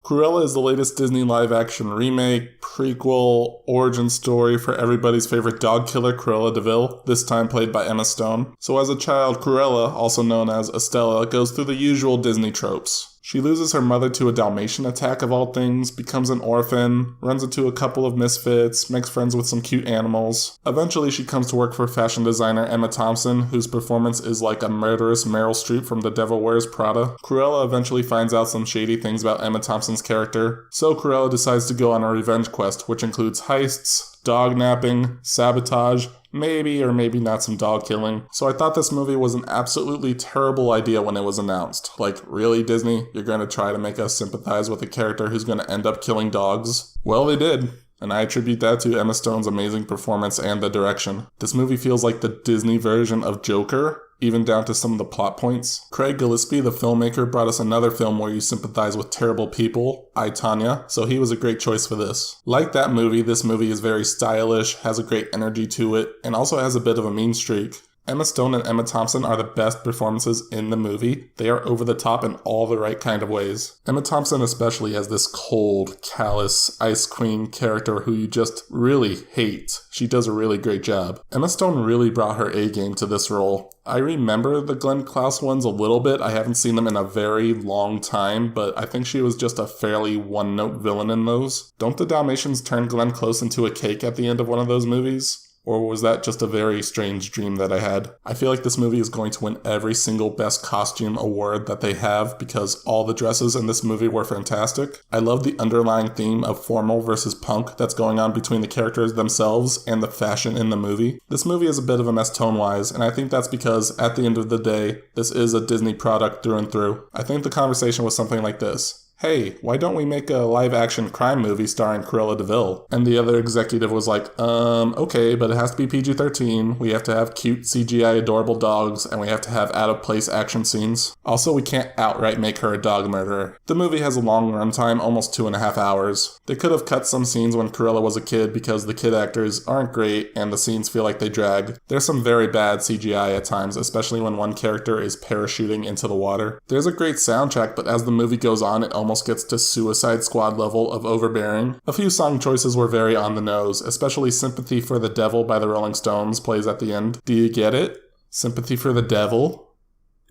Cruella is the latest Disney live-action remake, prequel, origin story for everybody's favorite dog killer Cruella de Vil, this time played by Emma Stone. So as a child, Cruella, also known as Estella, goes through the usual Disney tropes. She loses her mother to a Dalmatian attack of all things, becomes an orphan, runs into a couple of misfits, makes friends with some cute animals. Eventually she comes to work for fashion designer Emma Thompson, whose performance is like a murderous Meryl Streep from The Devil Wears Prada. Cruella eventually finds out some shady things about Emma Thompson's character, so Cruella decides to go on a revenge quest, which includes heists, dog napping, sabotage, maybe or maybe not some dog killing. So I thought this movie was an absolutely terrible idea when it was announced. Like, really, Disney? You're going to try to make us sympathize with a character who's going to end up killing dogs? Well, they did. And I attribute that to Emma Stone's amazing performance and the direction. This movie feels like the Disney version of Joker, even down to some of the plot points. Craig Gillespie, the filmmaker, brought us another film where you sympathize with terrible people, I, Tonya, so he was a great choice for this. Like that movie, this movie is very stylish, has a great energy to it, and also has a bit of a mean streak. Emma Stone and Emma Thompson are the best performances in the movie. They are over the top in all the right kind of ways. Emma Thompson especially has this cold, callous, ice queen character who you just really hate. She does a really great job. Emma Stone really brought her A game to this role. I remember the Glenn Close ones a little bit. I haven't seen them in a very long time, but I think she was just a fairly one-note villain in those. Don't the Dalmatians turn Glenn Close into a cake at the end of one of those movies? Or was that just a very strange dream that I had? I feel like this movie is going to win every single Best Costume award that they have because all the dresses in this movie were fantastic. I love the underlying theme of formal versus punk that's going on between the characters themselves and the fashion in the movie. This movie is a bit of a mess tone-wise, and I think that's because, at the end of the day, this is a Disney product through and through. I think the conversation was something like this. Hey, why don't we make a live-action crime movie starring Cruella de Vil? And the other executive was like, okay, but it has to be PG-13, we have to have cute CGI adorable dogs, and we have to have out-of-place action scenes. Also, we can't outright make her a dog murderer. The movie has a long runtime, almost 2.5 hours. They could have cut some scenes when Cruella was a kid because the kid actors aren't great and the scenes feel like they drag. There's some very bad CGI at times, especially when one character is parachuting into the water. There's a great soundtrack, but as the movie goes on, it almost gets to Suicide Squad level of overbearing. A few song choices were very on the nose, especially Sympathy for the Devil by the Rolling Stones plays at the end. Do you get it? Sympathy for the Devil?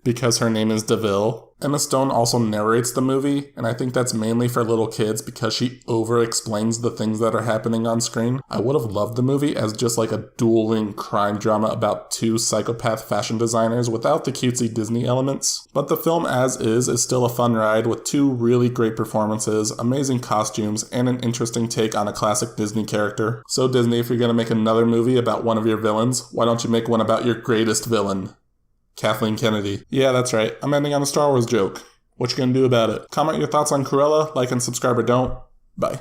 Because her name is DeVille. Emma Stone also narrates the movie, and I think that's mainly for little kids because she over-explains the things that are happening on screen. I would have loved the movie as just like a dueling crime drama about two psychopath fashion designers without the cutesy Disney elements. But the film as is still a fun ride with two really great performances, amazing costumes, and an interesting take on a classic Disney character. So Disney, if you're gonna make another movie about one of your villains, why don't you make one about your greatest villain? Kathleen Kennedy. Yeah, that's right. I'm ending on a Star Wars joke. What you gonna do about it? Comment your thoughts on Cruella, like and subscribe or don't. Bye.